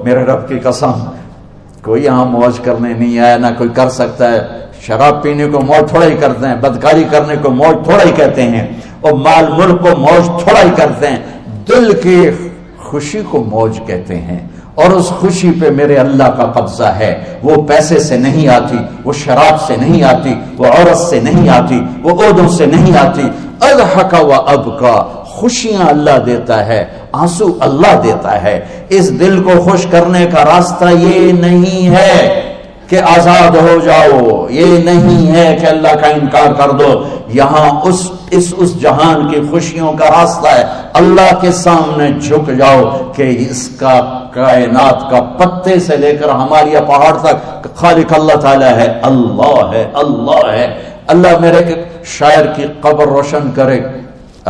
میرے رب کی قسم، کوئی یہاں موج کرنے نہیں آیا، نہ کوئی کر سکتا ہے۔ شراب پینے کو موج تھوڑا ہی کرتے ہیں، بدکاری کرنے کو موج تھوڑا ہی کہتے ہیں، اور مال ملک کو موج تھوڑا ہی کرتے ہیں، دل کی خوشی کو موج کہتے ہیں۔ اور اس خوشی پہ میرے اللہ کا قبضہ ہے، وہ پیسے سے نہیں آتی، وہ شراب سے نہیں آتی، وہ عورت سے نہیں آتی، وہ عہدوں سے نہیں آتی۔ اضحک و ابکا، خوشیاں اللہ دیتا ہے، آنسو اللہ دیتا ہے۔ اس دل کو خوش کرنے کا راستہ یہ نہیں ہے کہ آزاد ہو جاؤ، یہ نہیں ہے کہ اللہ کا انکار کر دو۔ یہاں اس جہان کی خوشیوں کا راستہ ہے، اللہ کے سامنے جھک جاؤ کہ اس کا کائنات کا پتے سے لے کر ہمارے پہاڑ تک خالق اللہ تعالیٰ ہے، اللہ ہے، اللہ ہے۔ اللہ میرے شاعر کی قبر روشن کرے۔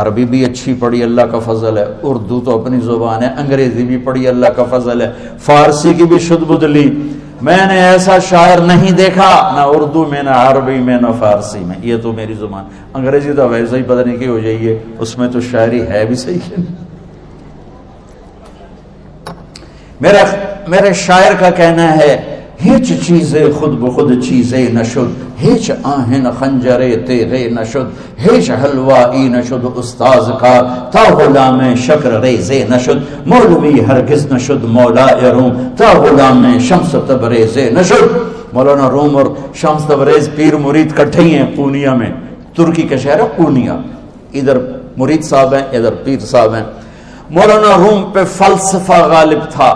عربی بھی اچھی پڑھی، اللہ کا فضل ہے، اردو تو اپنی زبان ہے، انگریزی بھی پڑھی، اللہ کا فضل ہے، فارسی کی بھی شد بد لی۔ میں نے ایسا شاعر نہیں دیکھا، نہ اردو میں، نہ عربی میں، نہ فارسی میں، یہ تو میری زبان۔ انگریزی تو ویسے ہی پتہ نہیں کی ہو جائیے، اس میں تو شاعری ہے بھی صحیح ہے۔ میرے شاعر کا کہنا ہے، ہیچ چیزیں خود بخود چیزیں نشد، ہیچ آہن خنجرے تیغے نشد، ہیچ حلوائی نشد استاذ کا، تا غلام شکر ریزے نشد، مولوی ہرگز نشد مولا روم، تا غلام شمس تبریز نشد۔ مولانا روم اور شمس تبریز پیر مرید کٹھے ہی ہیں پونیا میں، ترکی کا شہر ہے پونیا، ادھر مرید صاحب ہیں، ادھر پیر صاحب ہیں۔ مولانا روم پہ فلسفہ غالب تھا۔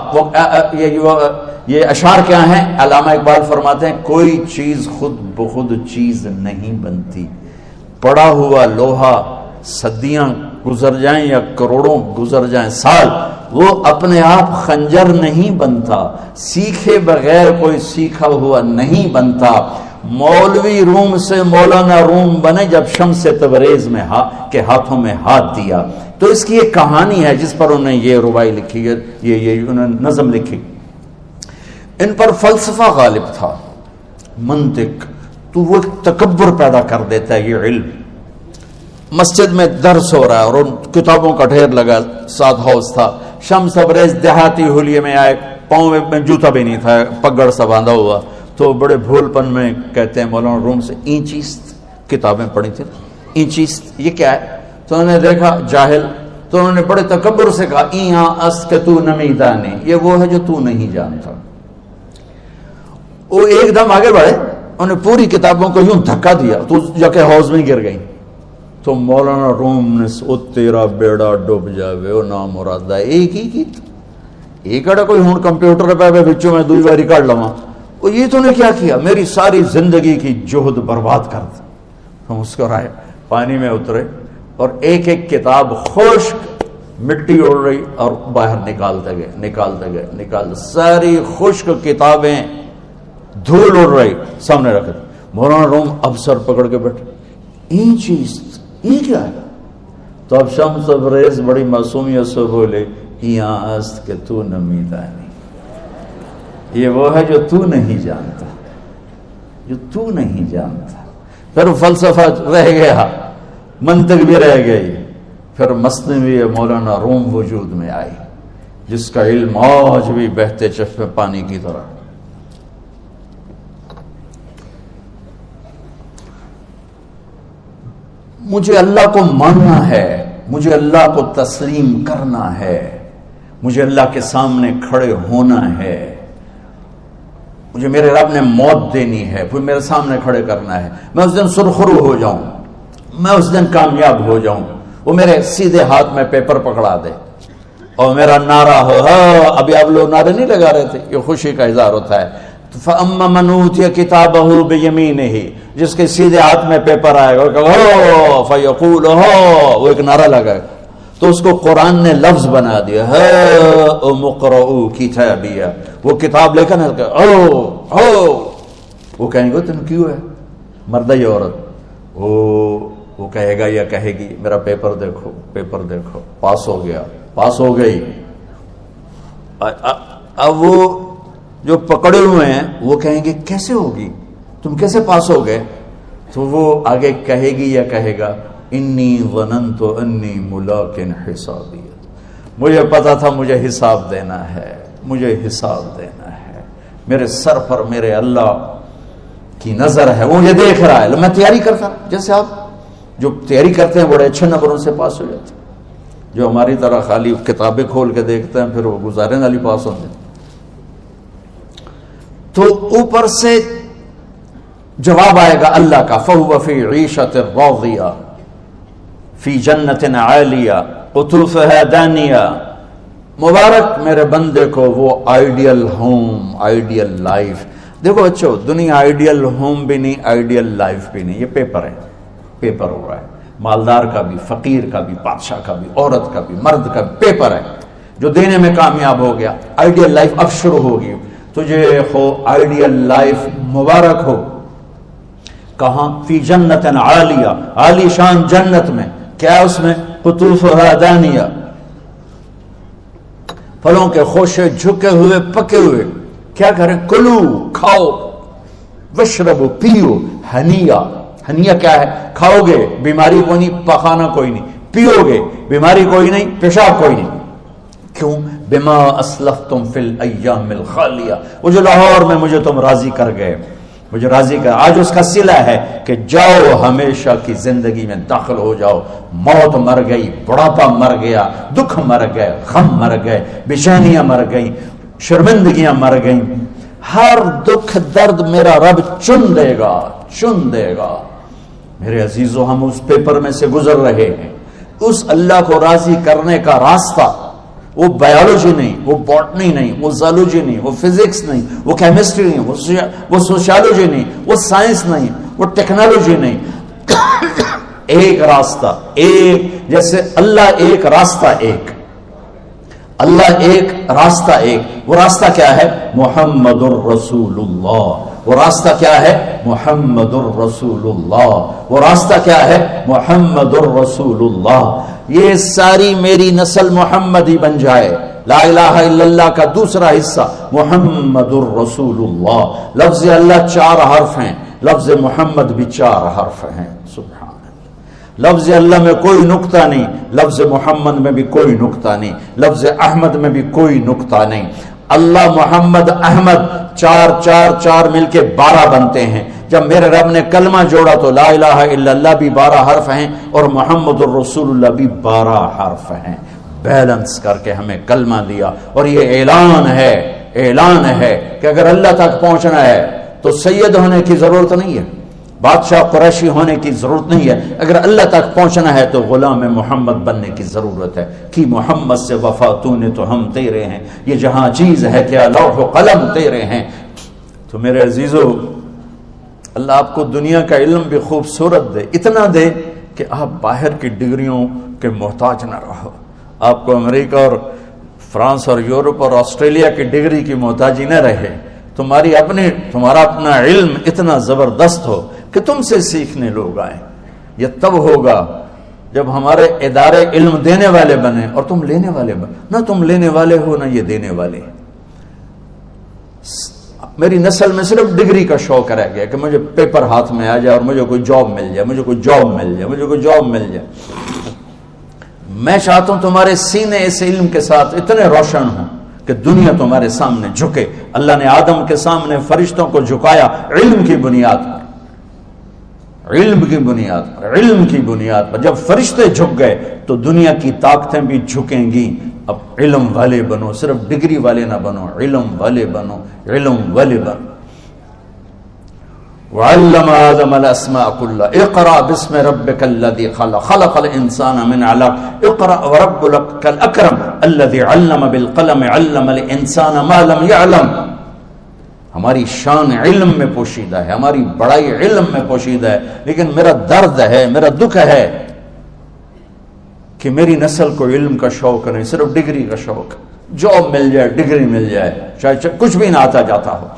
یہ اشعار کیا ہیں؟ علامہ اقبال فرماتے ہیں، کوئی چیز خود بخود چیز نہیں بنتی، پڑا ہوا لوہا صدیاں گزر جائیں یا کروڑوں گزر جائیں سال، وہ اپنے آپ خنجر نہیں بنتا، سیکھے بغیر کوئی سیکھا ہوا نہیں بنتا۔ مولوی روم سے مولانا روم بنے جب شمس تبریز میں کے ہاتھوں میں ہاتھ دیا۔ تو اس کی ایک کہانی ہے جس پر انہوں نے یہ ربائی لکھی ہے، یہ انہوں نے نظم لکھی۔ ان پر فلسفہ غالب تھا، منطق، تو وہ تکبر پیدا کر دیتا ہے یہ علم۔ مسجد میں درس ہو رہا ہے اور ان کتابوں کا ڈھیر لگا، ساتھ ہاؤس تھا۔ شمس تبریز دیہاتی حلیے میں آئے، پاؤں میں جوتا بھی نہیں تھا، پگڑ سا باندھا ہوا، تو بڑے بھول پن میں کہتے ہیں مولانا روم سے، اینچیست کتابیں پڑھی تھی، اینچیست یہ کیا ہے؟ تو انہوں نے دیکھا جاہل، تو انہوں نے بڑے تکبر سے کہا، ایہاں است کہ تو نمیدانی، یہ وہ ہے جو تو نہیں جانتا۔ وہ ایک دم آگے بڑھے، انہوں نے پوری کتابوں کو یوں دھکا دیا تو جا کے حوض میں گر گئی۔ تو مولانا روم نے او تیرا بیڑا ڈوب جاوے او نام مرادہ، ایک ہی کی ایک اڑا کوئی ہوں کمپیوٹر پہ بچوں میں دوئی باری کر لواں، یہ تو نے کیا کیا، میری ساری زندگی کی جہد برباد کر دی۔ ہم مسکرائے، پانی میں اترے اور ایک ایک کتاب خشک مٹی اڑ رہی اور باہر نکالتے گئے، ساری خشک کتابیں دھول اڑ رہی سامنے رکھے۔ مولانا روم اب سر پکڑ کے بیٹھے، این چیز یہ کیا ہے؟ تو اب شمس تبریز بڑی معصومیت سے بولے، یہاں است کہ تو نمیدانی، یہ وہ ہے جو تو نہیں جانتا، جو تو نہیں جانتا۔ پھر فلسفہ رہ گیا، منطق بھی رہ گئی، پھر مثنوی مولانا روم وجود میں آئی، جس کا علم آج بھی بہتے چشمے پانی کی طرح۔ مجھے اللہ کو ماننا ہے، مجھے اللہ کو تسلیم کرنا ہے، مجھے اللہ کے سامنے کھڑے ہونا ہے، مجھے میرے رب نے موت دینی ہے، پھر میرے سامنے کھڑے کرنا ہے، میں اس دن سرخرو ہو جاؤں، میں اس دن کامیاب ہو جاؤں، وہ میرے سیدھے ہاتھ میں پیپر پکڑا دے اور میرا نعرہ ہو۔ ابھی آپ لوگ نعرے نہیں لگا رہے تھے، یہ خوشی کا اظہار ہوتا ہے۔ فَأَمَّا مَنْ أُوتِيَ كِتَابَهُ بِيَمِينِهِ، جس کے سیدھے ہاتھ میں پیپر آئے گا، فَيَقُولُ وہ ایک نعرہ لگائے گا، تو اس کو قرآن نے لفظ بنا دیا، هَاؤْمُ اقْرَءُوا كِتَابِيَهْ، وہ کتاب لے کر وہ کہیں گے تم کیوں ہے، مرد یا عورت، وہ کہے گا یا کہے گی میرا پیپر دیکھو، پیپر دیکھو، پاس ہو گیا، پاس ہو گئی۔ اب وہ جو پکڑے ہوئے ہیں وہ کہیں گے کیسے ہوگی، تم کیسے پاس ہو گئے؟ تو وہ آگے کہے گی یا کہے گا انی ظننت انی ملاق حسابی، مجھے پتا تھا مجھے حساب دینا ہے، مجھے حساب دینا ہے، میرے سر پر میرے اللہ کی نظر ہے، وہ مجھے دیکھ رہا ہے۔ میں تیاری کرتا، جیسے آپ جو تیاری کرتے ہیں بڑے اچھے نمبروں سے پاس ہو جاتے ہیں، جو ہماری طرح خالی کتابیں کھول کے دیکھتے ہیں پھر وہ گزارے والی پاس ہوتے ہیں۔ تو اوپر سے جواب آئے گا اللہ کا، فَهُوَ فِي عِيشَةٍ رَاضِيَةٍ فِي جَنَّةٍ عَالِيَةٍ قُطُوفُهَا دَانِيَةٌ۔ مبارک میرے بندے کو وہ آئیڈیل ہوم، آئیڈیل لائف۔ دیکھو بچو، دنیا آئیڈیل ہوم بھی نہیں، آئیڈیل لائف بھی نہیں، یہ پیپر ہے، پیپر ہو رہا ہے، مالدار کا بھی، فقیر کا بھی، بادشاہ کا بھی، عورت کا بھی، مرد کا بھی پیپر ہے۔ جو دینے میں کامیاب ہو گیا، آئیڈیل لائف اب شروع ہوگی۔ تجھے ہو آئیڈیل لائف مبارک ہو۔ کہاں؟ فی جنت عالیہ، عالی شان جنت میں، کیا اس میں؟ قطوفها دانیہ، پھلوں کے خوشے جھکے ہوئے پکے ہوئے۔ کیا کریں؟ کلو، کھاؤ، وشربو، پیو، ہنیا۔ ہنیا کیا ہے؟ کھاؤ گے بیماری کوئی نہیں، پخانا کوئی نہیں، پیو گے بیماری کوئی نہیں، پیشاب کوئی نہیں۔ کیوں؟ بما اسلفتم فی الایام الخالیہ، وہ جو لاہور میں مجھے تم راضی کر گئے، مجھے راضی کر، آج اس کا صلہ ہے کہ جاؤ ہمیشہ کی زندگی میں داخل ہو جاؤ۔ موت مر گئی، بڑھاپا مر گیا، دکھ مر گئے، غم مر گئے، بے چینیاں مر گئیں، شرمندگیاں مر گئیں، ہر دکھ درد میرا رب چن دے گا، چن دے گا۔ میرے عزیزو، ہم اس پیپر میں سے گزر رہے ہیں۔ اس اللہ کو راضی کرنے کا راستہ، وہ بایولوجی نہیں، وہ باٹنی نہیں، وہ زالوجی نہیں، وہ فزکس نہیں، وہ کیمسٹری نہیں، وہ سوشیالوجی نہیں، وہ سائنس نہیں، وہ ٹیکنالوجی نہیں۔ ایک راستہ، ایک، جیسے اللہ ایک، راستہ ایک، اللہ ایک، راستہ ایک۔ وہ راستہ کیا ہے؟ محمد الرسول اللہ۔ وہ راستہ کیا ہے؟ محمد الرسول اللہ۔ وہ راستہ کیا ہے؟ محمد الرسول اللہ۔ یہ ساری میری نسل محمدی بن جائے۔ لا الہ الا اللہ کا دوسرا حصہ محمد الرسول اللہ۔ لفظ اللہ 4 حرف ہیں، لفظ محمد بھی 4 حرف ہیں۔ سبحان اللہ۔ لفظ اللہ میں کوئی نقطہ نہیں، لفظ محمد میں بھی کوئی نقطہ نہیں، لفظ احمد میں بھی کوئی نقطہ نہیں۔ اللہ، محمد، احمد، 4 4 4 مل کے 12 بنتے ہیں۔ جب میرے رب نے کلمہ جوڑا تو لا الہ الا اللہ بھی 12 حرف ہیں اور محمد الرسول اللہ بھی 12 حرف ہیں۔ بیلنس کر کے ہمیں کلمہ دیا، اور یہ اعلان ہے، اعلان ہے کہ اگر اللہ تک پہنچنا ہے تو سید ہونے کی ضرورت نہیں ہے، بادشاہ قریشی ہونے کی ضرورت نہیں ہے۔ اگر اللہ تک پہنچنا ہے تو غلام محمد بننے کی ضرورت ہے۔ کہ محمد سے وفا تو نے تو ہم تیرے ہیں، یہ جہاں چیز ہے کیا لوح و قلم تیرے ہیں۔ تو میرے عزیزو، اللہ آپ کو دنیا کا علم بھی خوبصورت دے، اتنا دے کہ آپ باہر کی ڈگریوں کے محتاج نہ رہو، آپ کو امریکہ اور فرانس اور یورپ اور آسٹریلیا کی ڈگری کی محتاجی نہ رہے، تمہارا اپنا علم اتنا زبردست ہو کہ تم سے سیکھنے لوگ آئیں۔ یہ تب ہوگا جب ہمارے ادارے علم دینے والے بنے اور تم لینے والے بنے، نہ تم لینے والے ہو نہ یہ دینے والے۔ میری نسل میں صرف ڈگری کا شوق رہ گیا کہ مجھے پیپر ہاتھ میں آ جائے اور مجھے کوئی جاب مل جائے، مجھے کوئی جاب مل جائے، مجھے کوئی جاب مل جائے۔ میں چاہتا ہوں تمہارے سینے اس علم کے ساتھ اتنے روشن ہوں کہ دنیا تمہارے سامنے جھکے۔ اللہ نے آدم کے سامنے فرشتوں کو جھکایا علم کی بنیاد پر، علم کی بنیاد پر، علم کی بنیاد پر۔ جب فرشتے جھک گئے تو دنیا کی طاقتیں بھی جھکیں گی۔ اب علم والے بنو، صرف ڈگری والے نہ بنو، علم والے بنو، علم والے بنو۔ وعلم آدم الاسماء كلها اقرأ باسم ربك الذي خلق خلق الانسان من علق اقرأ وربك الاكرم الذي علم بالقلم علم الانسان ما لم يعلم۔ ہماری شان علم میں پوشیدہ ہے، ہماری بڑائی علم میں پوشیدہ ہے، لیکن میرا درد ہے، میرا دکھ ہے کہ میری نسل کو علم کا شوق نہیں، صرف ڈگری کا شوق۔ جاب مل جائے، ڈگری مل جائے، چاہے کچھ بھی نہ آتا جاتا ہو۔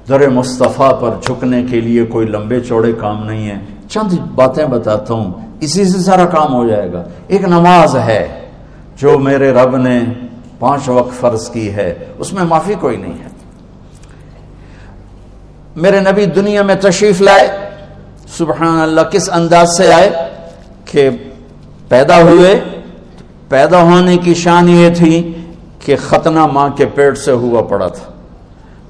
در مصطفیٰ پر جھکنے کے لیے کوئی لمبے چوڑے کام نہیں ہے، چند باتیں بتاتا ہوں، اسی سے سارا کام ہو جائے گا۔ ایک نماز ہے جو میرے رب نے 5 وقت فرض کی ہے، اس میں معافی کوئی نہیں ہے۔ میرے نبی دنیا میں تشریف لائے سبحان اللہ کس انداز سے آئے کہ پیدا ہوئے، پیدا ہونے کی شان یہ تھی کہ ختنہ ماں کے پیٹ سے ہوا پڑا تھا،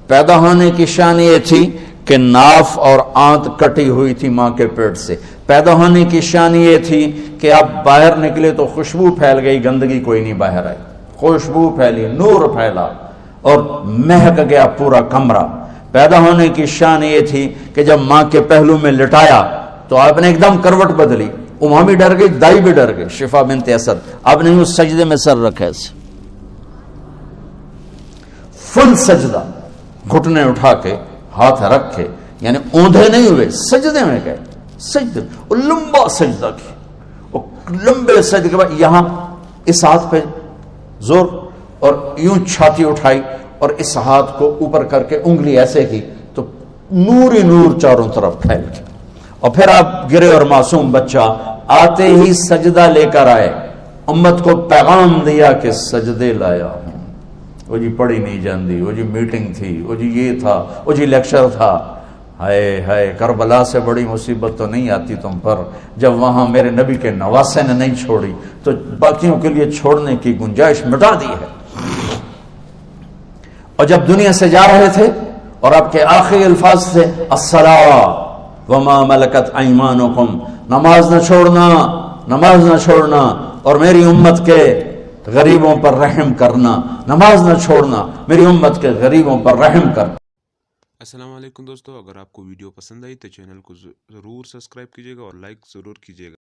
پیدا ہونے کی شان یہ تھی کہ ناف اور آنت کٹی ہوئی تھی ماں کے پیٹ سے، پیدا ہونے کی شان یہ تھی کہ آپ باہر نکلے تو خوشبو پھیل گئی، گندگی کوئی نہیں باہر آئی، خوشبو پھیلی، نور پھیلا اور مہک گیا پورا کمرہ۔ پیدا ہونے کی شان یہ تھی کہ جب ماں کے پہلو میں لٹایا تو آپ نے ایک دم کروٹ بدلی، اماں بھی ڈر گئی، دائی بھی ڈر گئی، شفا بنت اسد، آپ نے اس سجدے میں سر رکھا ایسے فل سجدہ، گھٹنے اٹھا کے ہاتھ رکھ کے، یعنی اوندھے نہیں ہوئے، سجدے میں گئے، سجدے اور لمبا سجدہ کیا، اور لمبے سجدے کے بعد یہاں اس ہاتھ پہ زور اور یوں چھاتی اٹھائی اور اس ہاتھ کو اوپر کر کے انگلی ایسے کی تو نور ہی نور چاروں طرف پھیل گیا، اور پھر آپ گرے اور معصوم بچہ آتے ہی سجدہ لے کر آئے، امت کو پیغام دیا کہ سجدے لایا ہوں۔ وہ جی پڑھی نہیں جاندی، وہ جی میٹنگ تھی، وہ جی یہ تھا، وہ جی لیکچر تھا، ہائے ہائے کربلا سے بڑی مصیبت تو نہیں آتی تم پر جب وہاں میرے نبی کے نواسے نے نہیں چھوڑی تو باقیوں کے لیے چھوڑنے کی گنجائش مٹا دی ہے۔ اور جب دنیا سے جا رہے تھے اور آپ کے آخری الفاظ تھے الصلاۃ وما ملکت ایمانکم، نماز نہ چھوڑنا، نماز نہ چھوڑنا، اور میری امت کے غریبوں پر رحم کرنا، نماز نہ چھوڑنا، میری امت کے غریبوں پر رحم کرنا۔ السلام علیکم دوستو، اگر آپ کو ویڈیو پسند آئی تو چینل کو ضرور سبسکرائب کیجیے گا اور لائک ضرور کیجیے گا۔